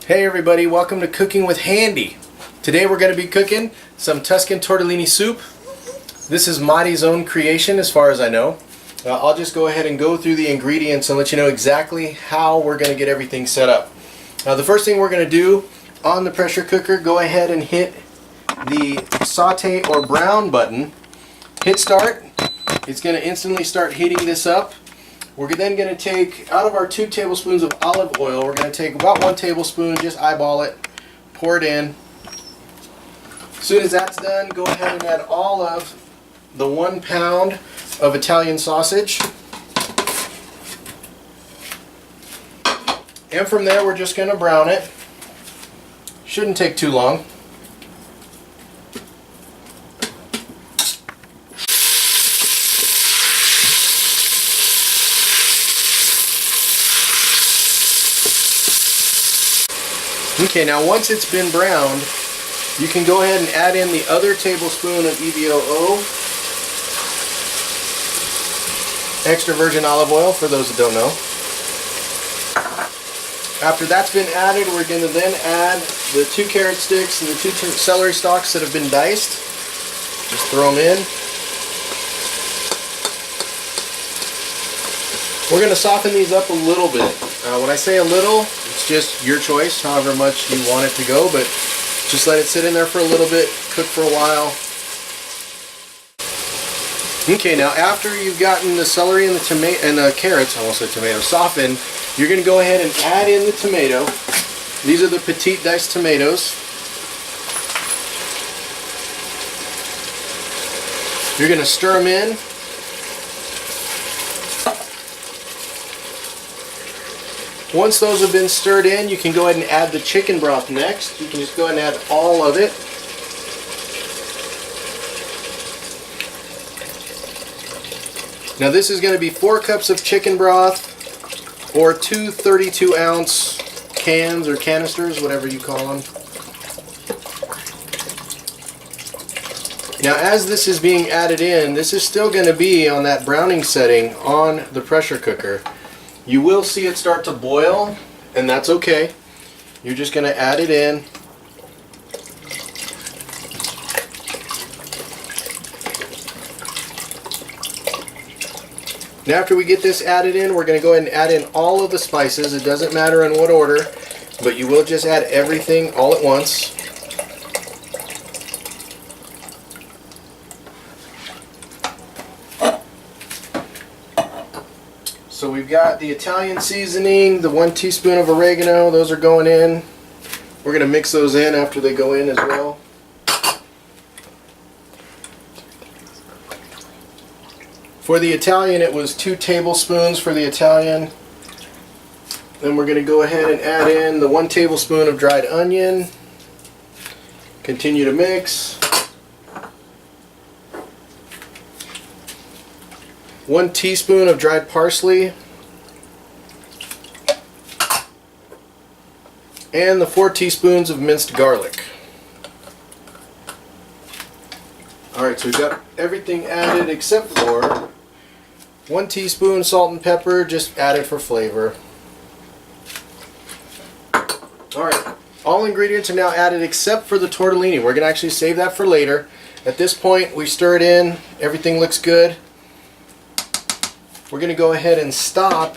Hey everybody, welcome to Cooking with Handy. Today we're going to be cooking some Tuscan Tortellini Soup. This is Marty's own creation as far as I know. I'll just go ahead and go through the ingredients and let you know exactly how we're going to get everything set up. The first thing we're going to do on the pressure cooker, go ahead and hit the saute or brown button. Hit start. It's going to instantly start heating this up. We're then going to take, out of our 2 tablespoons of olive oil, we're going to take about 1 tablespoon, just eyeball it, pour it in. As soon as that's done, go ahead and add all of the 1 pound of Italian sausage. And from there we're just going to brown it. Shouldn't take too long. Okay, now once it's been browned, you can go ahead and add in the other tablespoon of EVOO, extra virgin olive oil for those that don't know. After that's been added, we're going to then add the 2 carrot sticks and the 2 celery stalks that have been diced. Just throw them in. We're going to soften these up a little bit. When I say a little, it's just your choice, however much you want it to go, but just let it sit in there for a little bit, cook for a while. Okay, now after you've gotten the celery and the carrots, I almost said tomato, softened, you're going to go ahead and add in the tomato. These are the petite diced tomatoes. You're going to stir them in. Once those have been stirred in, you can go ahead and add the chicken broth next. You can just go ahead and add all of it. Now this is going to be 4 cups of chicken broth or 2 32-ounce cans or canisters, whatever you call them. Now as this is being added in, this is still going to be on that browning setting on the pressure cooker. You will see it start to boil, and that's okay. You're just going to add it in. Now after we get this added in, we're going to go ahead and add in all of the spices. It doesn't matter in what order, but you will just add everything all at once. So we've got the Italian seasoning, the 1 teaspoon of oregano, those are going in. We're going to mix those in after they go in as well. For the Italian, it was 2 tablespoons for the Italian. Then we're going to go ahead and add in the 1 tablespoon of dried onion. Continue to mix. 1 teaspoon of dried parsley, and the 4 teaspoons of minced garlic. Alright, so we've got everything added except for 1 teaspoon salt and pepper, just added for flavor. Alright, all ingredients are now added except for the tortellini. We're going to actually save that for later. At this point, we stir it in, everything looks good. We're going to go ahead and stop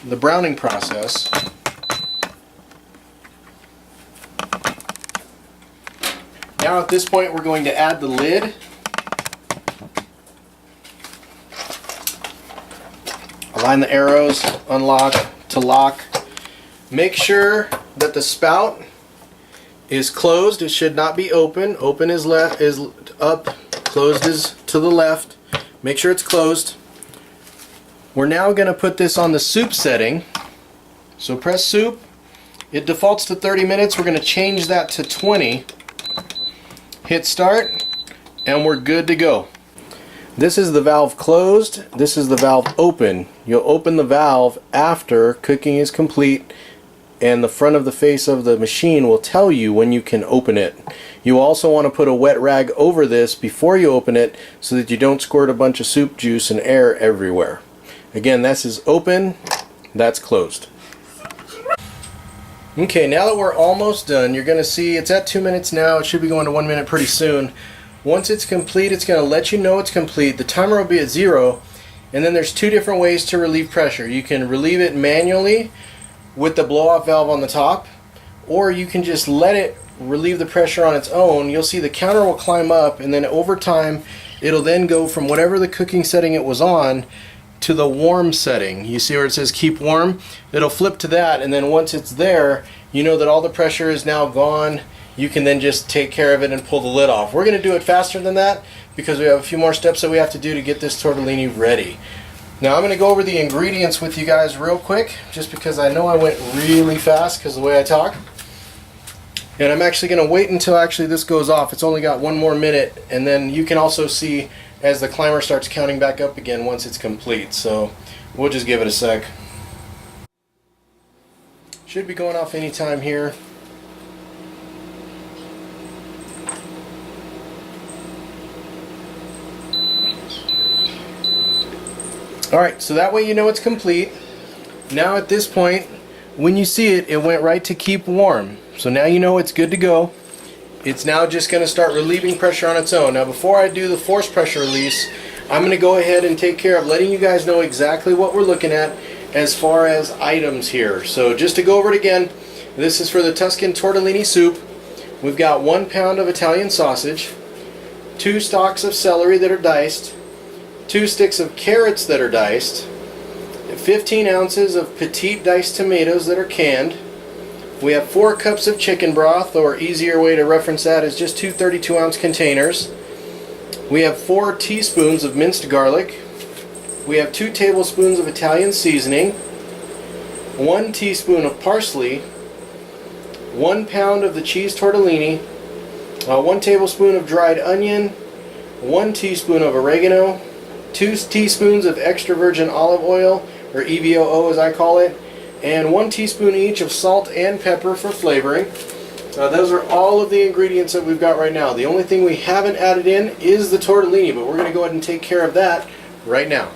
the browning process. Now at this point we're going to add the lid. Align the arrows, unlock to lock. Make sure that the spout is closed. It should not be open. Open is up, closed is to the left. Make sure it's closed. We're now going to put this on the soup setting. So press soup. It defaults to 30 minutes. We're going to change that to 20. Hit start, and we're good to go. This is the valve closed. This is the valve open. You'll open the valve after cooking is complete, and the front of the face of the machine will tell you when you can open it. You also want to put a wet rag over this before you open it so that you don't squirt a bunch of soup juice and air everywhere. Again, this is open, that's closed. Okay, now that we're almost done, you're going to see it's at 2 minutes now. It should be going to 1 minute pretty soon. Once it's complete, it's going to let you know it's complete. The timer will be at 0, and then there's 2 different ways to relieve pressure. You can relieve it manually with the blow-off valve on the top, or you can just let it relieve the pressure on its own. You'll see the counter will climb up, and then over time it'll then go from whatever the cooking setting it was on to the warm setting. You see where it says keep warm? It'll flip to that, and then once it's there, you know that all the pressure is now gone. You can then just take care of it and pull the lid off. We're going to do it faster than that because we have a few more steps that we have to do to get this tortellini ready. Now I'm going to go over the ingredients with you guys real quick, just because I know I went really fast because of the way I talk. And I'm actually going to wait until actually this goes off. It's only got 1 more minute, and then you can also see as the climber starts counting back up again once it's complete. So we'll just give it a sec. Should be going off anytime here. Alright, so that way you know it's complete. Now at this point, when you see it, it went right to keep warm. So now you know it's good to go. It's now just going to start relieving pressure on its own. Now before I do the force pressure release, I'm going to go ahead and take care of letting you guys know exactly what we're looking at as far as items here. So just to go over it again, this is for the Tuscan Tortellini Soup. We've got 1 pound of Italian sausage, 2 stalks of celery that are diced, 2 sticks of carrots that are diced, 15 ounces of petite diced tomatoes that are canned. We have 4 cups of chicken broth, or easier way to reference that is just 2 32-ounce containers. We have 4 teaspoons of minced garlic. We have 2 tablespoons of Italian seasoning, 1 teaspoon of parsley, 1 pound of the cheese tortellini, 1 tablespoon of dried onion, 1 teaspoon of oregano, 2 teaspoons of extra virgin olive oil, or EVOO as I call it, and 1 teaspoon each of salt and pepper for flavoring. Those are all of the ingredients that we've got right now. The only thing we haven't added in is the tortellini, but we're going to go ahead and take care of that right now.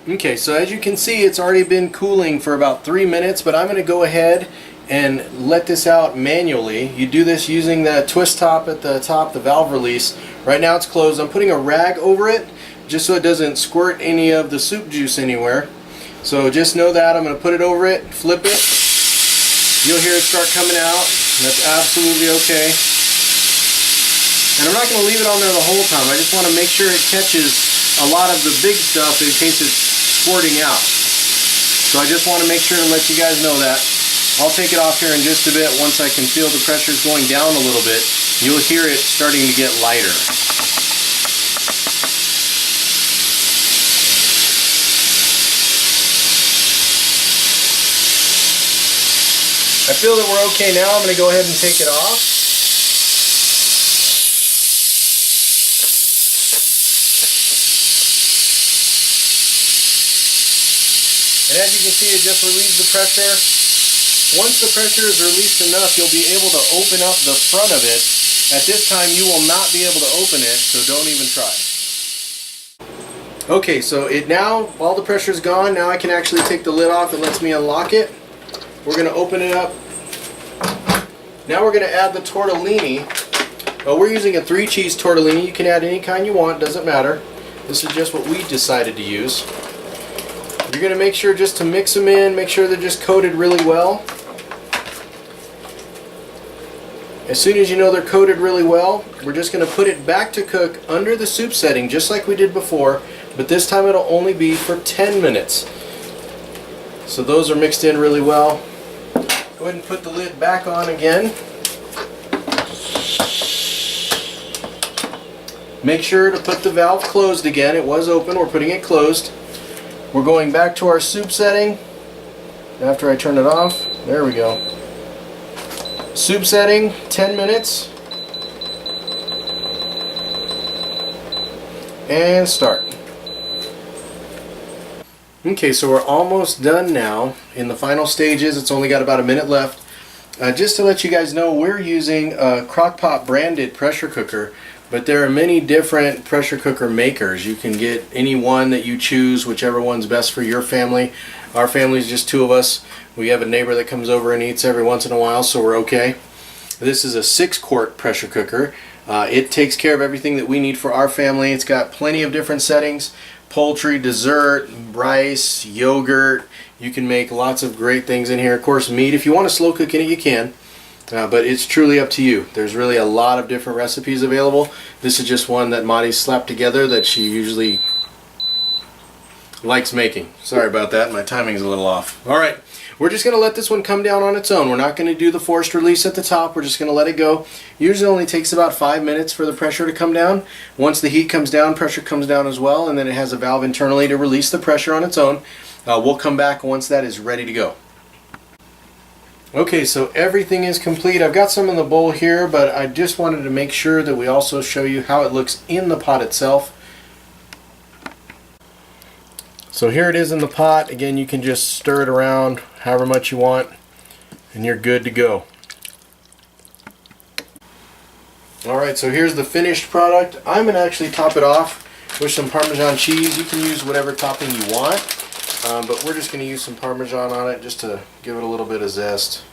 Okay, so as you can see, it's already been cooling for about 3 minutes, but I'm going to go ahead and let this out manually. You do this using the twist top at the top, the valve release. Right now it's closed. I'm putting a rag over it just so it doesn't squirt any of the soup juice anywhere. So just know that. I'm going to put it over it, flip it. You'll hear it start coming out. That's absolutely okay. And I'm not going to leave it on there the whole time. I just want to make sure it catches a lot of the big stuff in case it's squirting out. So I just want to make sure to let you guys know that. I'll take it off here in just a bit. Once I can feel the pressure's going down a little bit, you'll hear it starting to get lighter. I feel that we're okay now. I'm going to go ahead and take it off. And as you can see, it just relieves the pressure. Once the pressure is released enough, you'll be able to open up the front of it. At this time, you will not be able to open it, so don't even try. Okay, so all the pressure's gone. Now I can actually take the lid off. It lets me unlock it. We're going to open it up. Now we're going to add the tortellini. We're using a 3-cheese tortellini. You can add any kind you want, doesn't matter. This is just what we decided to use. You're going to make sure just to mix them in, make sure they're just coated really well. As soon as you know they're coated really well, we're just going to put it back to cook under the soup setting just like we did before, but this time it'll only be for 10 minutes. So those are mixed in really well. Go ahead and put the lid back on again. Make sure to put the valve closed again. It was open, we're putting it closed. We're going back to our soup setting. After I turn it off, there we go. Soup setting, 10 minutes. And start. Okay, so we're almost done now. In the final stages, it's only got about a minute left. Just to let you guys know, we're using a Crock-Pot branded pressure cooker, but there are many different pressure cooker makers. You can get any one that you choose, whichever one's best for your family. Our family's just 2 of us. We have a neighbor that comes over and eats every once in a while, so we're okay. This is a 6-quart pressure cooker. It takes care of everything that we need for our family. It's got plenty of different settings: poultry, dessert, rice, yogurt. You can make lots of great things in here. Of course, meat. If you want to slow cook in it, you can. But it's truly up to you. There's really a lot of different recipes available. This is just one that Madi slapped together that she usually likes making. Sorry about that, my timing's a little off. Alright, we're just going to let this one come down on its own. We're not going to do the forced release at the top. We're just going to let it go. Usually only takes about 5 minutes for the pressure to come down. Once the heat comes down, pressure comes down as well, and then it has a valve internally to release the pressure on its own. We'll come back once that is ready to go. Okay, so everything is complete. I've got some in the bowl here, but I just wanted to make sure that we also show you how it looks in the pot itself. So here it is in the pot. Again, you can just stir it around however much you want, and you're good to go. Alright, so here's the finished product. I'm going to actually top it off with some Parmesan cheese. You can use whatever topping you want, but we're just going to use some Parmesan on it just to give it a little bit of zest.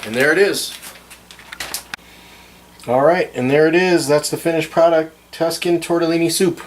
And there it is. Alright, and there it is. That's the finished product, Tuscan Tortellini Soup.